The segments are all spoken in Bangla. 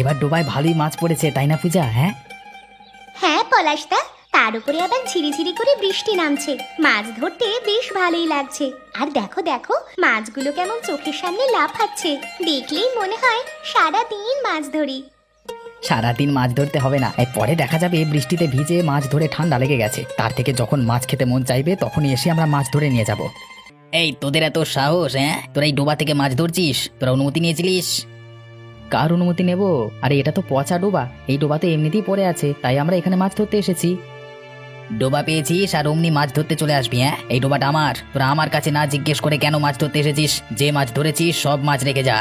এবার ডোবায় ভালোই মাছ পড়েছে, তাই না পূজা? হ্যাঁ হ্যাঁ পলাশদা, তার উপরে আবার ঝিরিঝিরি করে বৃষ্টি নামছে, মাছ ধরতে বেশ ভালোই লাগছে। আর দেখো দেখো, মাছগুলো কেমন চোখের সামনে লাফাচ্ছে, দেখলেই মনে হয় সারা দিন মাছ ধরি। সারাদিন মাছ ধরতে হবে না, এই পরে দেখা যাবে বৃষ্টিতে ভিজে মাছ ধরে ঠান্ডা লেগে গেছে, তার থেকে যখন মাছ খেতে মন চাইবে তখনই এসে আমরা মাছ ধরে নিয়ে যাব। এই তোদের এত সাহস? হ্যাঁ, তোরা এই ডোবা থেকে মাছ ধরছিস? তোরা অনুমতি নিয়েছিলিস? কার অনুমতি নেব? আরে এটা তো পচা ডোবা, এই ডোবাতে এমনিতেই পড়ে আছে, তাই আমরা এখানে মাছ ধরতে এসেছি। ডোবা পেয়েছিস আর অমনি মাছ ধরতে চলে আসবি? হ্যাঁ, এই ডোবাটা আমার, তোরা আমার কাছে না জিজ্ঞেস করে কেন মাছ ধরতে এসেছিস? যে মাছ ধরেছিস সব মাছ রেখে যা।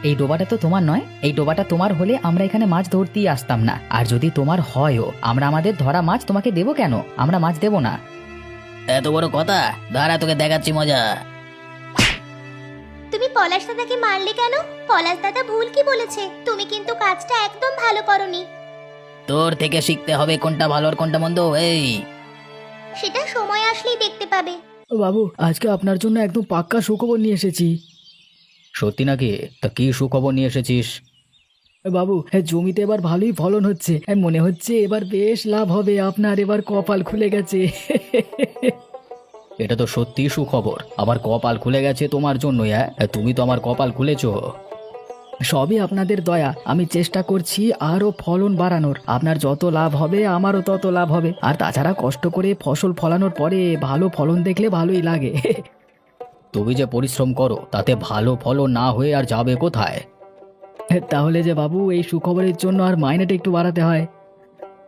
এই ডোবাটা তো তোমার নয়, এই ডোবাটা তোমার হলে আমরা এখানে মাছ ধরতেই আসতাম না, আর যদি তোমার হয়ও আমরা আমাদের ধরা মাছ তোমাকে দেবো কেন? আমরা মাছ দেবো না। এত বড় কথা? দাঁড়া তোকে দেখাচ্ছি মজা। তুমি পলাশ দাদাকে মারলে কেন? পলাশ দাদা ভুল কি বলেছে? তুমি কিন্তু কাজটা একদম ভালো করনি। তোর থেকে শিখতে হবে কোনটা ভালো আর কোনটা মন্দ। এই সেটা সময় আসলেই দেখতে পাবে। বাবু, আজকে আপনার জন্য একদম পাক্কা সুখবর নিয়ে এসেছি। সত্যি নাকি? তা কি সুখবর নিয়ে এসেছিস? বাবু, জমিতে এবার ভালোই ফলন হচ্ছে, মনে হচ্ছে এবার বেশ লাভ হবে আপনার, এবার কপাল খুলে গেছে। এটা তো সত্যি সুখবর, আবার কপাল খুলে গেছে তোমার জন্য। তুমি তো আমার কপাল খুলেছো। সবই আপনাদের দয়া, আমি চেষ্টা করছি আরো ফলন বাড়ানোর, আপনার যত লাভ হবে আমারও তত লাভ হবে, আর তাছাড়া কষ্ট করে ফসল ফলানোর পরে ভালো ফলন দেখলে ভালোই লাগে। তুমি যে পরিশ্রম করো তাতে ভালো ফলন না হয়ে আর যাবে কোথায়? তাহলে যে বাবু এই সুখবরের জন্য আর মাইনেটা একটু বাড়াতে হয়।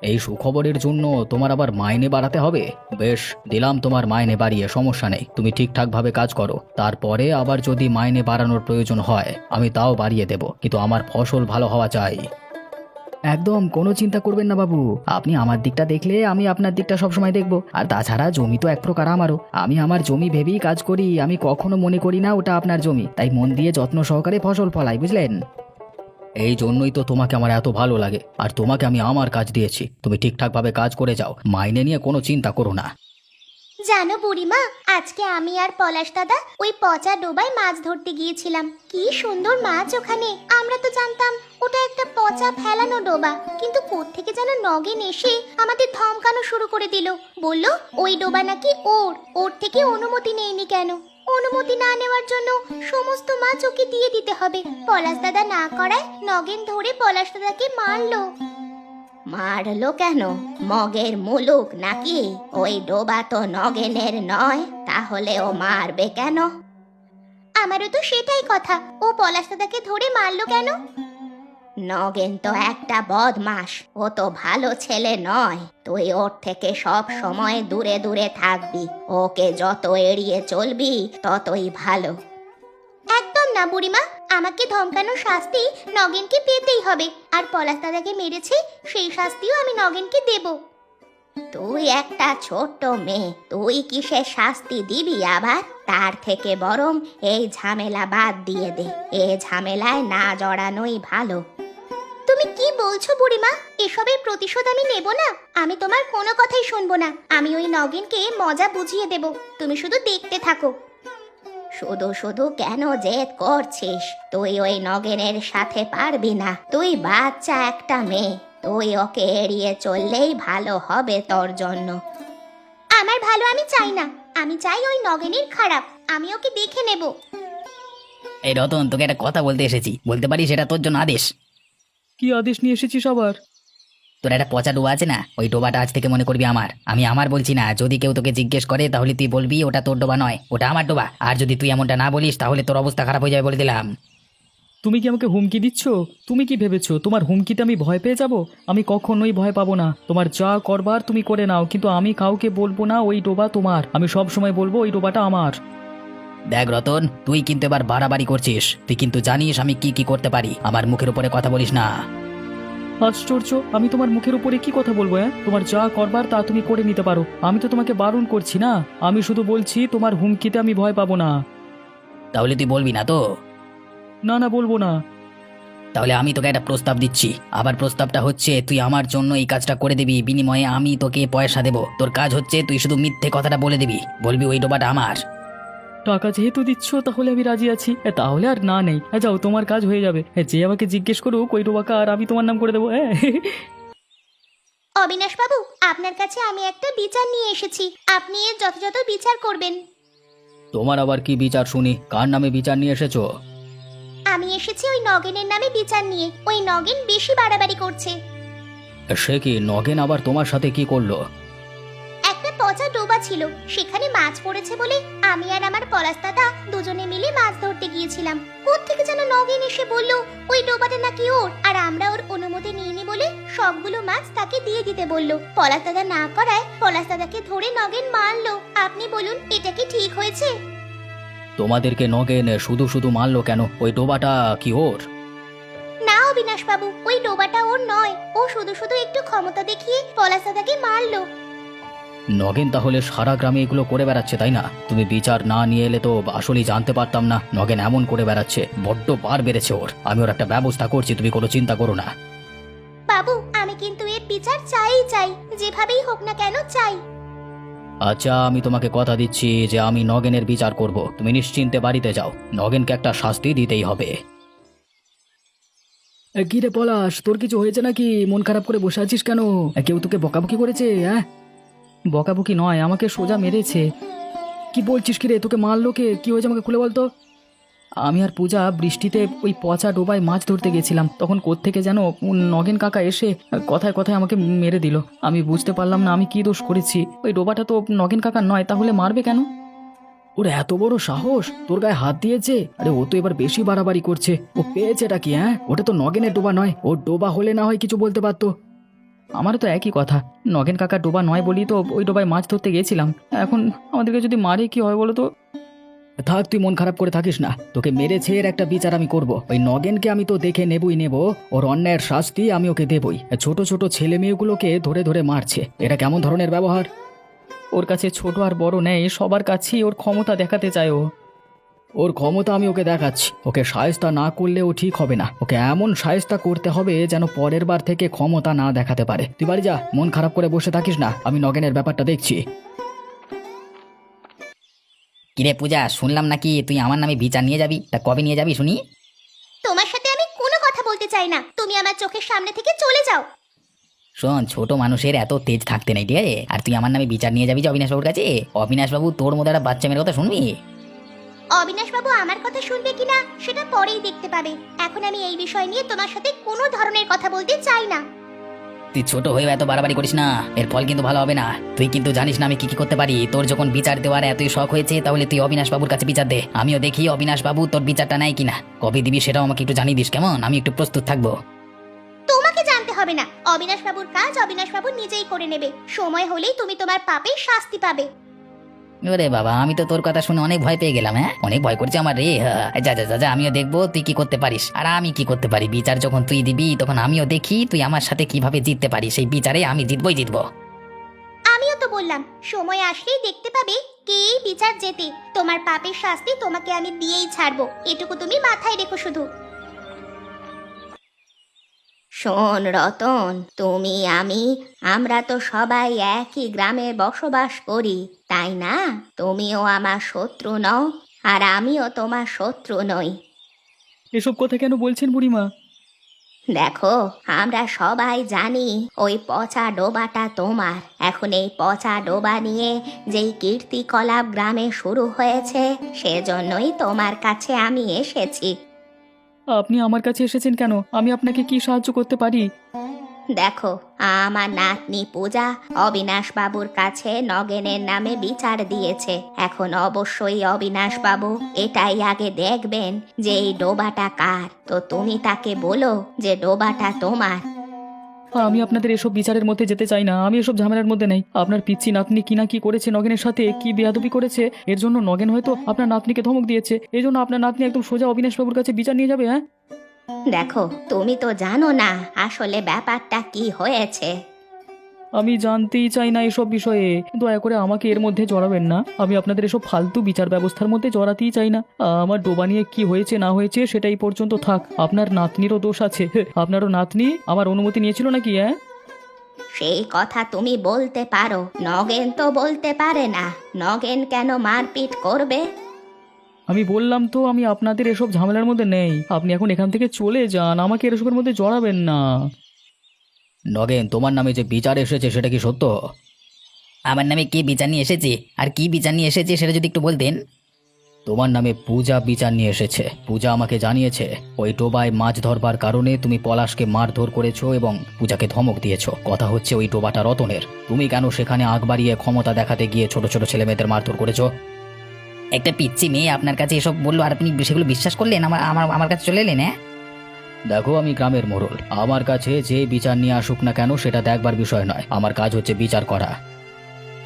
এই সুখবরের জন্য তোমার আবার মাইনে বাড়াতে হবে? বেশ, দিলাম তোমার মাইনে বাড়িয়ে, সমস্যা নেই, তুমি ঠিকঠাক ভাবে কাজ করো, তারপরে আবার যদি মাইনে বাড়ানোর প্রয়োজন হয় আমি তাও বাড়িয়ে দেব, কিন্তু আমার ফসল ভালো হওয়া চাই। একদম কোনো চিন্তা করবেন না বাবু, আপনি আমার দিকটা দেখলে আমি আপনার দিকটা সবসময় দেখব, আর তাছাড়া জমি তো এক প্রকার আমারও, আমি আমার জমি ভেবেই কাজ করি, আমি কখনো মনে করি না ওটা আপনার জমি, তাই মন দিয়ে যত্ন সহকারে ফসল ফলাই, বুঝলেন? এই জন্যই তো তোমাকে আমার এত ভালো লাগে, আর তোমাকে আমি আমার কাজ দিয়েছি, তুমি ঠিকঠাক ভাবে কাজ করে যাও, মাইনে নিয়ে কোনো চিন্তা করো না। জানো বুড়িমা, আজকে আমি আর পলাশ দাদা ওই পচা ডোবায় মাছ ধরতে গিয়েছিলাম। কি সুন্দর মাছ ওখানে! আমরা তো জানতাম ওটা একটা পচা ফেলানো ডোবা, কিন্তু কোত্থেকে যেন নগেন এসে আমাদের ধমকানো শুরু করে দিল। বলল ওই ডোবা নাকি ওর থেকে অনুমতি নেয়নি কেন, অনুমতি না নেওয়ার জন্য সমস্ত মাছ ওকে দিয়ে দিতে হবে। পলাশ দাদা না করায় নগেন ধরে পলাশ দাদাকে মারলো। মারলো কেন? মগের মুলুক নাকি? ওই ডোবা তো নগেনের নয়, তাহলে ও মারবে কেন? আমারও তো সেটাই কথা, ও পলাশ দাদাকে ধরে মারলো কেন? নগেন তো একটা বদমাস, ও তো ভালো ছেলে নয়, তুই ওর থেকে সব সময় দূরে দূরে থাকবি, ওকে যত এড়িয়ে চলবি ততই ভালো। একদম না বুড়িমা, আমাকে ধমকানোর শাস্তি নগেনকে পেতেই হবে, আর পলাশ দাদাকে মেরেছে সেই শাস্তিও আমি নগেনকে দেব। তুই একটা ছোট্ট মেয়ে, তুই কিসের শাস্তি দিবি আবার? তার থেকে বরং এই ঝামেলা বাদ দিয়ে দে, এ ঝামেলায় না জড়ানোই ভালো। তুমি কি বলছো বুড়িমা? এসবের প্রতিশোধ আমি নেব না, আমি তোমার কোনো কথাই শুনবো না, আমি ওই নগেনকে মজা বুঝিয়ে দেব, তুমি শুধু দেখতে থাকো। শুধু শুধু কেন জেদ করছিস? তুই ওই নগেনের সাথে পারবি না, তুই বাচ্চা একটা মেয়ে, তুই ওকে এড়িয়ে চললেই ভালো হবে তোর জন্য। আমার ভালো আমি চাই না, আমি চাই ওই নগেনের খারাপ, আমি ওকে দেখে নেব। এই রতন, তোকে একটা কথা বলতে এসেছি, বলতে পারি? সেটা তোর জন্য আদেশ। কি আদেশ নিয়ে এসেছিস আবার? তোর একটা পচা ডোবা আছে না, ওই ডোবাটা আজ থেকে মনে করবি আমার। আমি আমার বলছি না, যদি কেউ তোকে জিজ্ঞেস করে তাহলে তুই বলবি ওটা তোর ডোবা নয়, ওটা আমার ডোবা, আর যদি তুই এমনটা না বলিস তাহলে তোর অবস্থা খারাপ হয়ে যাবে, বলে দিলাম। তুমি কি আমাকে হুমকি দিচ্ছ? তুমি কি ভেবেছো তোমার হুমকিতে আমি ভয় পেয়ে যাব? আমি কখনোই ভয় পাবো না, তোমার যা করবার তুমি করে নাও, কিন্তু আমি কাউকে বলবো না ওই ডোবা তোমার, আমি সব সময় বলবো ওই ডোবাটা আমার। দেখ রতন, তুই কিন্তু এবার বাড়াবাড়ি করছিস, তুই কিন্তু জানিস আমি কি কি করতে পারি, আমার মুখের উপরে কথা বলিস না। আশ্চর্য, আমি তোমার মুখের উপরে কি কথা বলবো? তোমার যা করবার তা তুমি করে নিতে পারো, আমি তো তোমাকে বারণ করছি না, আমি শুধু বলছি তোমার হুমকিতে আমি ভয় পাবো না। তাহলে তুই বলবি না তো? না না, বলবো না। তাহলে আমি তোকে একটা প্রস্তাব দিচ্ছি, আবার প্রস্তাবটা হচ্ছে তুই আমার জন্য এই কাজটা করে দিবি, বিনিময়ে আমি তোকে পয়সা দেব। তোর কাজ হচ্ছে তুই শুধু মিথ্যে কথাটা বলে দিবি, বলবি ওই ডোবাটা আমার। টাকা যেহেতু দিচ্ছ তাহলে আমি রাজি আছি। তাহলে আর না নেই। যাও, তোমার কাজ হয়ে যাবে। যে আমাকে জিজ্ঞেস করুক ওই ডোবা কার, আমি তোমার নাম করে দেবো। হ্যাঁ। অবিনাশ বাবু, আপনার কাছে আমি একটা বিচার নিয়ে এসেছি, আপনি এর যথাযথ বিচার করবেন। তোমার আবার কি বিচার শুনি? কার নামে বিচার নিয়ে এসেছো? আমি এসেছি ওই নগেনের নামে বিচার নিয়ে। ওই নগেন বেশি বাড়াবাড়ি করছে। সে কি? নগেন আবার তোমার সাথে কি করলো? একটা পচা ডোবা ছিল, সেখানে মাছ পড়েছে বলে আমি আর আমার পলাশ দাদা দুজনে মিলে মাছ ধরতে গিয়েছিলাম। কোত্থেকে যেন নগেন এসে বলল ওই ডোবাটা নাকি ওর, আর আমরা ওর অনুমতি নিইনি বলে সবগুলো মাছ তাকে দিয়ে দিতে বলল। পলাশ দাদা না করায় পলাশ দাদাকে ধরে নগেন মারলো। আপনি বলুন, এটা কি ঠিক হয়েছে? তোমাদেরকে নগেন শুধু শুধু মারলো কেন? ওই ডোবাটা কি ওর? না অবিনাশ বাবু, ওই ডোবাটা ওর নয়। ও শুধু শুধু একটু ক্ষমতা দেখিয়ে পলাশ দাদাকে মারলো। নগেন তাহলে সারা গ্রামে এগুলো করে বেড়াচ্ছে, তাই না? তুমি বিচার না নিয়ে এলে তো আসলেই জানতে পারতাম না নগেন এমন করে বেড়াচ্ছে। বড্ড বার বেড়েছে ওর। আমি ওর একটা ব্যবস্থা করছি, তুমি কোনো চিন্তা করো না। বাবু, আমি কিন্তু এর বিচার চাই, যেভাবেই হোক না কেন চাই। আচ্ছা, আমি তোমাকে কথা দিচ্ছি যে আমি নগেনের বিচার করব। তুমি নিশ্চিন্তে বাড়িতে যাও। নগেনকে একটা শাস্তি দিতেই হবে। কি রে পলাশ, তোর কিছু হয়েছে নাকি? মন খারাপ করে বসে আছিস কেন? কেউ তোকে বকাবকি করেছে? হ্যাঁ, বকাবকি নয়, আমাকে সোজা মেরেছে। কি বলছিস? কি রে, তোকে মারলো কে? কি হয়েছে আমাকে খুলে বলতো। আমি আর পূজা বৃষ্টিতে ওই পচা ডোবায় মাছ ধরতে গেছিলাম, তখন কোত্থেকে যেন নগেন কাকা এসে কথায় কথায় আমাকে মেরে দিল। আমি বুঝতে পারলাম না আমি কি দোষ করেছি। ওই ডোবাটা তো নগেন কাকার নয়, তাহলে মারবে কেন? ওর এত বড় সাহস, তোর গায়ে হাত দিয়েছে? আরে ও তো এবার বেশি বাড়াবাড়ি করছে। ও পেয়েছেটা কি? হ্যাঁ, ওটা তো নগেনের ডোবা নয়। ওর ডোবা হলে না হয় কিছু বলতে পারতো। আমারও তো একই কথা। নগেন কাকার ডোবা নয় বলি তো ওই ডোবায় মাছ ধরতে গেছিলাম। এখন আমাদেরকে যদি মারে কি হয় বলো তো? থাক, তুই মন খারাপ করে থাকিস না। তোকে মেরেছে এর একটা বিচার আমি করব। ওই নগেনকে আমি তো দেখে নেবই নেব, ওর অন্যায়ের শাস্তি আমি ওকে দেবই। ছোট ছোট ছেলে মেয়েগুলোকে ধরে ধরে মারছে, এটা কেমন ধরনের ব্যবহার? ওর কাছে ছোট আর বড় নেই, সবার কাছেই ওর ক্ষমতা দেখাতে চায় ও। ওর ক্ষমতা আমি ওকে দেখাচ্ছি। ওকে শায়েস্তা না করলে ও ঠিক হবে না। ওকে এমন শায়েস্তা করতে হবে যেন পরের বার থেকে ক্ষমতা না দেখাতে পারে। তুই বাড়ি যা, মন খারাপ করে বসে থাকিস না। আমি নগেনের ব্যাপারটা দেখছি। কিরে পূজা, শুনলাম নাকি তুই আমার নামে বিচার নিয়ে যাবি? তা কবে নিয়ে যাবি শুনি? তোমার সাথে আমি কোনো কথা বলতে চাই না, তুমি আমার চোখের সামনে থেকে চলে যাও। শোন, ছোট মানুষের এত তেজ থাকতে নেই, ঠিক আছে? আর তুই আমার নামে বিচার নিয়ে যাবি যে অবিনাশবাবুর কাছে? অবিনাশবাবু তোর মতো একটা বাচ্চা মেয়ের কথা শুনবি? অবিনাশ বাবু আমার কথা শুনবে কিনা সেটা পরেই দেখতে পাবে। এখন আমি এই বিষয় নিয়ে তোমার সাথে কোনো ধরনের কথা বলতে চাই না। তুই ছোট হয়েও এত বাড়াবাড়ি করিস না, এর ফল কিন্তু ভালো হবে না। তুই কিন্তু জানিস না আমি কি কি করতে পারি। তোর যখন বিচার দেওয়ার এতই শখ হয়েছে তাহলে তুই অবিনাশবাবুর কাছে বিচার দে। আমিও দেখি অবিনাশবাবু তোর বিচারটা নেয় কিনা। কবে দিবি সেটাও আমাকে একটু জানিয়ে দিস, কেমন? আমি একটু প্রস্তুত থাকবো। তোমাকে জানতে হবে না, অবিনাশ বাবুর কাজ অবিনাশ বাবু নিজেই করে নেবে। সময় হলেই তুমি তোমার পাপের শাস্তি পাবে। ওরে বাবা, আমি তো তোর কথা শুনে অনেক ভয় পেয়ে গেলাম। হ্যাঁ, অনেক ভয় করছে আমার রে। যা যা যা যা, আমিও দেখবো তুই কি করতে পারিস আর আমি কি করতে পারি। বিচার যখন তুই দিবি তখন আমিও দেখি তুই আমার সাথে কিভাবে জিততে পারিস। সেই বিচারে আমি জিতবো। আমিও তো বললাম, সময় আসলেই দেখতে পাবে কে এই বিচার জেতে। তোমার পাপের শাস্তি তোমাকে আমি দিয়েই ছাড়বো, এটুকু তুমি মাথায় রেখো শুধু। শোন রতন, তুমি আমরা তো সবাই একই গ্রামে বসবাস করি, তাই না? তুমিও আমার শত্রু নও আর আমিও তোমার শত্রু নই। এসব কথা কেন বলছেন বুড়িমা? দেখো, আমরা সবাই জানি ওই পচা ডোবাটা তোমার। এখন এই পচা ডোবা নিয়ে যেই কীর্তিকলাপ গ্রামে শুরু হয়েছে, সেজন্যই তোমার কাছে আমি এসেছি। আপনি আমার কাছে এসেছেন কেন? আমি আপনাকে কি সাহায্য করতে পারি? দেখো, আমার নাতনি পূজা অবিনাশ বাবুর কাছে নগেনের নামে বিচার দিয়েছে। এখন অবশ্যই অবিনাশ বাবু এটাই আগে দেখবেন যে এই ডোবাটা কার। তো তুমি তাকে বলো যে ডোবাটা তোমার। আমি আপনাদের এসব বিচারের মধ্যে যেতে চাই না। আমি এসব ঝামেলার মধ্যে নেই। আপনার পিচ্ছি নাতনি কি না কি করেছে নগেনের সাথে, কি বেয়াদবি করেছে, এর জন্য নগেন হয়তো আপনার নাতনিকে ধমক দিয়েছে। এই জন্য আপনার নাতনি একদম সোজা অবিনাশবাবুর কাছে বিচার নিয়ে যাবে। হ্যাঁ, দেখো, তুমি তো জানো না আসলে ব্যাপারটা কি হয়েছে। আমি জানতেই চাই না এসব বিষয়ে। দয়া করে আমাকে এর মধ্যে জড়াবেন না। আমি আপনাদের এসব ফালতু বিচার ব্যবস্থার মধ্যে জড়াতেই চাই না। আমার ডোবা নিয়ে কি হয়েছে না হয়েছে সেটাই পর্যন্ত থাক। আপনার নাতনিরও দোষ আছে। আপনারও নাতনি আমার অনুমতি নিয়েছিল নাকি? হ্যাঁ, সেই কথা তুমি বলতে পারো, নগেন তো বলতে পারে না। নগেন কেন মারপিট করবে? আমি বললাম তো আমি আপনাদের এসব ঝামেলার মধ্যে নেই। আপনি এখন এখান থেকে চলে যান, আমাকে এসবের মধ্যে জড়াবেন না। নগেন, তোমার নামে যে বিচার এসেছে সেটা কি সত্য? আমার নামে কি বিচার নিয়ে এসেছে আর কি বিচার নিয়ে এসেছে সেটা যদি একটু বলতেন। তোমার নামে পূজা বিচার নিয়ে এসেছে। পূজা আমাকে জানিয়েছে ওই ডোবায় মাছ ধরবার কারণে তুমি পলাশকে মারধর করেছো এবং পূজাকে ধমক দিয়েছো। কথা হচ্ছে ওই ডোবাটা রতনের। তুমি কেন সেখানে আগ বাড়িয়ে ক্ষমতা দেখাতে গিয়ে ছোট ছোট ছেলে মেয়েদের মারধর করেছো? একটা পিচ্ছি মেয়ে আপনার কাছে এসব বললো আর আপনি সেগুলো বিশ্বাস করলেন? আমার আমার আমার কাছে চলে এলেন? হ্যাঁ, দেখো, আমি গ্রামের মোড়ল। আমার কাছে যে বিচার নিয়ে আসুক না কেন সেটা দেখবার বিষয় নয়। আমার কাজ হচ্ছে বিচার করা।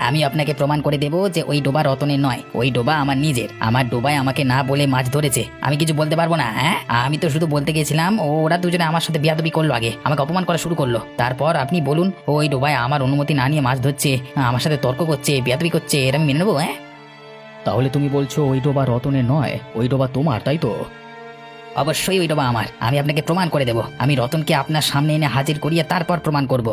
আমি আপনাকে প্রমাণ করে দেবো যে ওই ডোবা রতনের নয়, ওই ডোবা আমার নিজের। আমার ডোবায় আমাকে না বলে মাছ ধরেছে, আমি কিছু বলতে পারবো না? হ্যাঁ, আমি তো শুধু বলতে গেছিলাম। ওরা দুজনে আমার সাথে বিয়াদবি করলো, আগে আমাকে অপমান করা শুরু করলো। তারপর আপনি বলুন ওই ডোবায় আমার অনুমতি না নিয়ে মাছ ধরছে, আমার সাথে তর্ক করছে, বিয়াদবি করছে, এর আমি মেনে নেবো? হ্যাঁ, তাহলে তুমি বলছো ওই ডোবা রতনের নয়, ওই ডোবা তোমার, তাই তো? অবশ্যই ওই ডোবা আমার। আমি আপনাকে প্রমাণ করে দেবো। আমি রতনকে আপনার সামনে এনে হাজির করিয়ে তারপর প্রমাণ করব।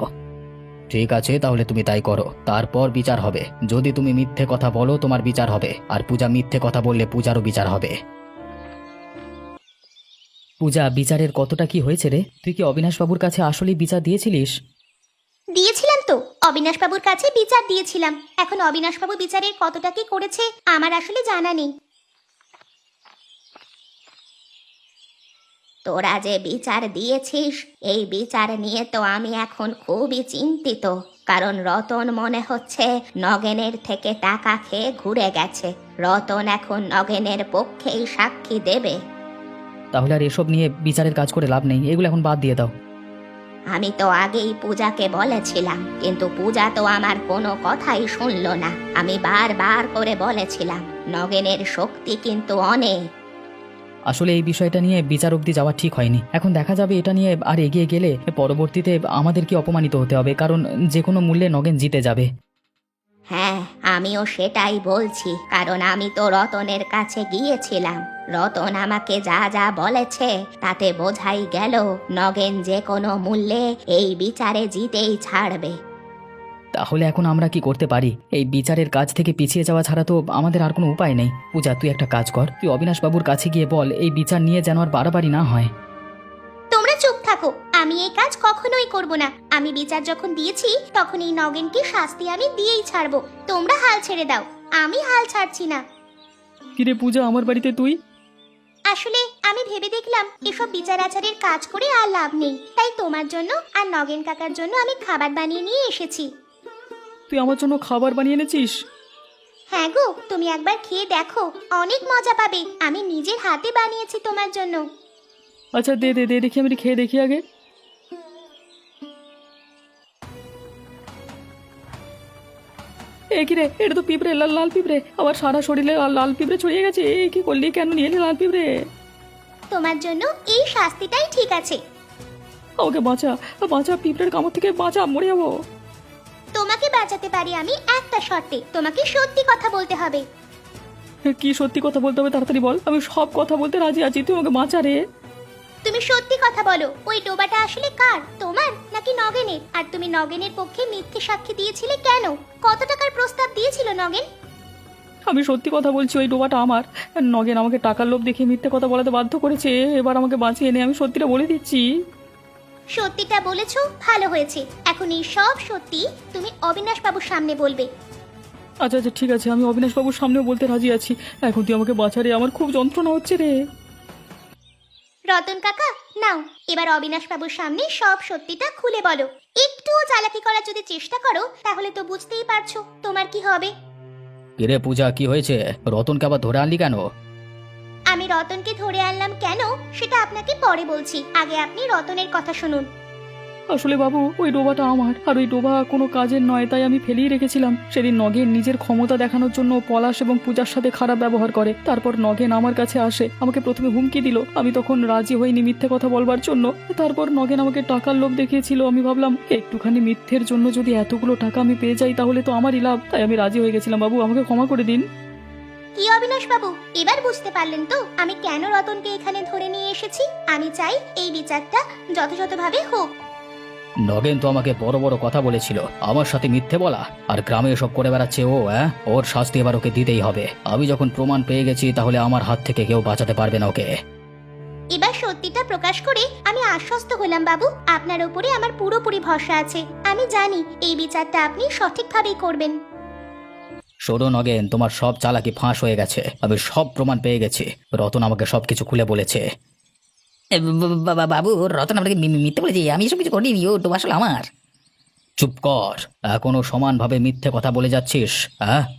ঠিক আছে, তাহলে তুমি তাই করো, তারপর বিচার হবে। যদি তুমি মিথ্যে কথা বলো তোমার বিচার হবে, আর পূজা মিথ্যে কথা বললে পূজারও বিচার হবে। পূজা, বিচারের কতটা কি হয়েছে রে? তুই কি অবিনাশবাবুর কাছে আসলেই বিচার দিয়েছিলিস? দিয়েছিলাম তো, অবিনাশবাবুর কাছে বিচার দিয়েছিলাম। এখন অবিনাশবাবু বিচারের কতটা কি করেছে আমার আসলে জানা নেই। তোরা যে বিচার দিয়েছিস এই বিচার নিয়ে তো আমি এখন খুবই চিন্তিত, কারণ রতন মনে হচ্ছে নগেনের থেকে টাকা খেয়ে ঘুরে গেছে। রতন এখন নগেনের পক্ষেই সাক্ষী দেবে। তাহলে আর এসব নিয়ে বিচারের কাজ করে লাভ নেই, এগুলো এখন বাদ দিয়ে দাও। আমি তো আগেই পূজাকে বলেছিলাম, কিন্তু পূজা তো আমার কোনো কথাই শুনলো না। আমি বারবার করে বলেছিলাম নগেনের শক্তি কিন্তু অনেক। আসলে এই বিষয়টা নিয়ে বিচার অবধি যাওয়া ঠিক হয়নি। এখন দেখা যাবে এটা নিয়ে আর এগিয়ে গেলে পরবর্তীতে আমাদের কি অপমানিত হতে হবে, কারণ যে কোনো মূল্যে নগেন জিতে যাবে। হ্যাঁ, আমিও সেটাই বলছি, কারণ আমি তো রতনের কাছে গিয়েছিলাম। রতন আমাকে যা যা বলেছে তাতে বোঝাই গেল নগেন যে কোনো মূল্যে এই বিচারে জিতেই ছাড়বে। তাহলে এখন আমরা কি করতে পারি? এই বিচারের কাজ থেকে পিছিয়ে যাওয়া ছাড়া তো আমাদের আর কোনো উপায় নেই। পূজা, তুই একটা কাজ কর, তুই অবিনাশবাবুর কাছে গিয়ে বল এই বিচার নিয়ে যেন আর বাড়াবাড়ি না হয়। তোমরা চুপ থাকো, আমি এই কাজ কখনোই করব না। আমি বিচার যখন দিয়েছি তখন এই নগেনকে শাস্তি আমি দিয়েই ছাড়বো। তোমরা হাল ছেড়ে দাও, আমি হাল ছাড়ছি না। কিরে পূজা, আমার বাড়িতে তুই? আসলে আমি ভেবে দেখলাম এসব বিচার আচারের কাজ করে আর লাভ নেই, তাই তোমার জন্য আর নগেন কাকার জন্য আমি খাবার বানিয়ে নিয়ে এসেছি। তুই আমার জন্য খাবার বানিয়ে এনেছিস? হ্যাঁ গো, তুমি একবার খেয়ে দেখো, অনেক মজা পাবে। আমি নিজের হাতে বানিয়েছি তোমার জন্য। আচ্ছা দে দে দে, দেখি আমি একটু খেয়ে দেখি আগে। এ কি রে, এটা তো পিঁপড়ে, লাল লাল পিঁপড়ে। আমার সারা শরীরে লাল লাল পিঁপড়ে ছড়িয়ে গেছে। এ কি করলি, কেন নিয়ে এলি লাল পিঁপড়ে? তোমার জন্য এই শাস্তিটাই ঠিক আছে। আমাকে বাঁচা, বাঁচা, পিঁপড়ের কামড় থেকে বাঁচা, মরে যাবো। তোমাকে বাঁচাতে পারি আমি একটা শর্তে। তোমাকে সত্যি কথা বলতে হবে। কি সত্যি কথা বলতে হবে, তাড়াতাড়ি বল। আমি সব কথা বলতে রাজি আছি, তুই আমাকে বাঁচা রে। তুমি সত্যি কথা বলো, ওই ডোবাটা আসলে কার, তোমার নাকি নগেনের? আর তুমি নগেনের পক্ষে মিথ্যে সাক্ষী দিয়েছিলে কেন? কত টাকার প্রস্তাব দিয়েছিল নগেন? আমি সত্যি কথা বলছি, ওই ডোবাটা আমার। নগেন আমাকে টাকার লোভ দেখিয়ে মিথ্যে কথা বলাতে বাধ্য করেছে। এবার আমাকে বাঁচিয়ে নে, আমি সত্যিটা বলে দিচ্ছি। সত্যিটা বলেছো, ভালো হয়েছে। এখন এই সব সত্যি তুমি অবিনাশ বাবুর সামনে বলবে। আচ্ছা আচ্ছা, ঠিক আছে, আমি অবিনাশবাবুর সামনেও বলতে রাজি আছি। এখন তুই আমাকে বাঁচা রে, আমার খুব যন্ত্রণা হচ্ছে রে। রতন কাকা, নাও এবার অবিনাশ বাবুর সামনে সব সত্যিটা খুলে বলো। একটুও চালাকি করার যদি চেষ্টা করো তাহলে তো বুঝতেই পারছো তোমার কি হবে। কিরে পূজা, কি হয়েছে? রতনকে আবার ধরে আনলি কেন? আমি রতনকে ধরে আনলাম কেন সেটা আপনাকে পরে বলছি, আগে আপনি রতনের কথা শুনুন। আসলে বাবু, ওই ডোবাটা আমার, আর ওই ডোবা কোনো কাজের নয়, তাই আমি ফেলেই রেখেছিলাম। সেদিন নগেন নিজের ক্ষমতা দেখানোর জন্য পলাশ এবং পূজার সাথে খারাপ ব্যবহার করে। তারপর নগেন আমার কাছে আসে, আমাকে প্রথমে হুমকি দিল। আমি তখন রাজি হইনি মিথ্যে কথা বলবার জন্য। তারপর নগেন আমাকে টাকার লোভ দেখিয়েছিল। আমি ভাবলাম একটুখানি মিথ্যের জন্য যদি এতগুলো টাকা আমি পেয়ে যাই তাহলে তো আমারই লাভ, তাই আমি রাজি হয়ে গেছিলাম। বাবু, আমাকে ক্ষমা করে দিন। কি অবিনাশ বাবু, এবার বুঝতে পারলেন তো আমি কেন রতনকে এখানে ধরে নিয়ে এসেছি? আমি চাই এই বিচারটা যথাযথভাবে হোক। নগেন তো আমাকে বড় বড় কথা বলেছিল, আমার সাথে মিথ্যে বলা, আর গ্রামে এসব করে বেড়াচ্ছে ও। ওর শাস্তি এবার ওকে দিতেই হবে। আমি যখন প্রমাণ পেয়ে গেছি তাহলে আমার হাত থেকে কেউ বাঁচাতে পারবে না ওকে। এবার সত্যিটা প্রকাশ করে আমি আশ্বস্ত হলাম বাবু, আপনার উপরে আমার পুরোপুরি ভরসা আছে। আমি জানি এই বিচারটা আপনি সঠিকভাবেই করবেন। শোনো নগেন, তোমার সব চালাকি ফাঁস হয়ে গেছে। আমি সব প্রমাণ পেয়ে গেছি। রতন আমাকে সবকিছু খুলে বলেছে। বাবু, রতন আপনাকে মিথ্যে বলেছি, আমি এসব কিছু করিনি, ও ডোবা আসলে আমার। চুপ কর, এখনো সমানভাবে মিথ্যে কথা বলে যাচ্ছিস।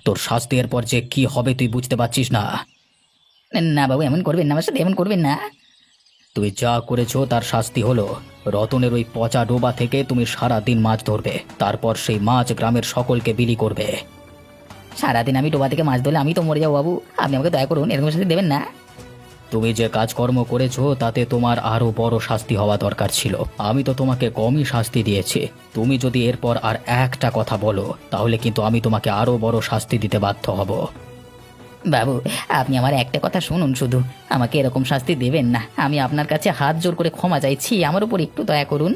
তোর শাস্তি এর পর যে কি হবে তুই বুঝতে পারছিস না। না বাবু, এমন করবেন না, আমার সাথে এমন করবেন না। তুই যা করেছো তার শাস্তি হলো রতনের ওই পচা ডোবা থেকে তুমি সারা দিন মাছ ধরবে, তারপর সেই মাছ গ্রামের সকলকে বিলি করবে। সারাদিন আমি ডোবা থেকে মাছ ধরলে আমি তো মরে যাবো বাবু, আপনি আমাকে দয়া করুন, এরকম শাস্তি দেবেন না। তুমি যে কাজকর্ম করেছো তাতে তোমার আরো বড় শাস্তি হওয়া দরকার ছিল। আমি তো তোমাকে কমই শাস্তি দিয়েছি। তুমি যদি এরপর আর একটা কথা বলো তাহলে কিন্তু আমি তোমাকে আরো বড় শাস্তি দিতে বাধ্য হব। বাবু, আপনি আমার একটা কথা শুনুন শুধু, আমাকে এরকম শাস্তি দেবেন না। আমি আপনার কাছে হাত জোর করে ক্ষমা চাইছি, আমার উপর একটু দয়া করুন।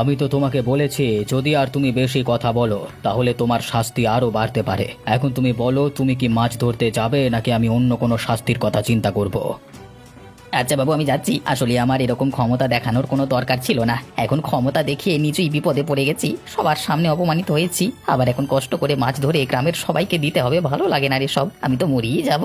আমি তো তোমাকে বলেছি যদি আর তুমি বেশি কথা বলো তাহলে তোমার শাস্তি আরো বাড়তে পারে। এখন তুমি বলো, তুমি কি মাছ ধরতে যাবে নাকি আমি অন্য কোনো শাস্তির কথা চিন্তা করব? আচ্ছা বাবু, আমি যাচ্ছি। আসলে আমার এরকম ক্ষমতা দেখানোর কোনো দরকার ছিল না। এখন ক্ষমতা দেখিয়ে নিজেই বিপদে পড়ে গেছি, সবার সামনে অপমানিত হয়েছি। আবার এখন কষ্ট করে মাছ ধরে গ্রামের সবাইকে দিতে হবে, ভালো লাগে না রে সব, আমি তো মরিয়ে যাব।